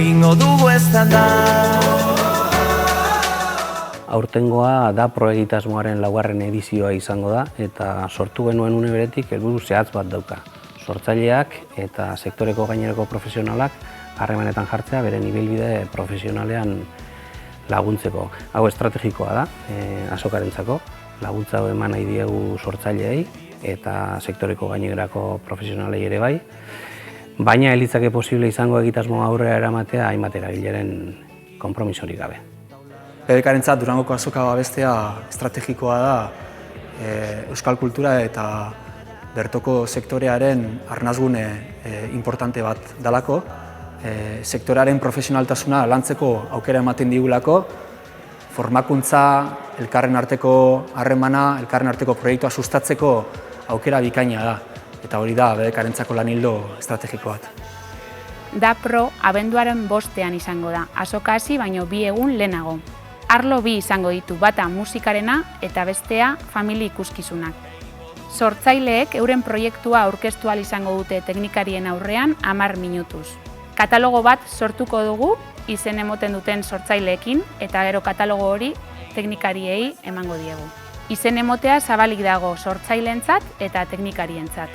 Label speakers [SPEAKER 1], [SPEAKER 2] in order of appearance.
[SPEAKER 1] egingo dugu eztanda.
[SPEAKER 2] Aurtengoa da proegitasmoaren laugarren edizioa izango da eta sortu genuen une beretik helburu zehatz bat dauka. Sortzaileak eta sektoreko gainerako profesionalak harremanetan jartzea beren ibilbide profesionalean laguntzeko. Hau estrategikoa da, azokarentzako, laguntza hau eman nahi diegu sortzaileei eta sektoreko gainerako profesionalei ere bai, baina ez litzake posible izango egitasmoa aurrera eramatea hainbat eragileren konpromisorik gabe.
[SPEAKER 3] PBK-rentzat Durangoko azoka babestea estrategikoa da euskal kultura eta bertoko sektorearen arnasgune importante bat dalako, sektorearen profesionaltasuna lantzeko aukera ematen digulako, formakuntza, elkarren arteko harremana, elkarren arteko proiektua sustatzeko aukera bikaina da, eta hori da PBK-rentzako lan ildo estrategiko bat.
[SPEAKER 4] Da Pro abenduaren 5ean izango da, azoka hasi baino 2 egun lehenago. Arlo 2 izango ditu, bata musikarena eta bestea familia ikuskizunak. Sortzaileek euren proiektua aurkeztu ahal izango dute teknikarien aurrean 10 minutuz. Katalogo bat sortuko dugu izen emoten duten sortzaileekin eta gero katalogo hori teknikariei emango diegu. Izen emotea zabalik dago sortzaileentzat eta teknikarientzat.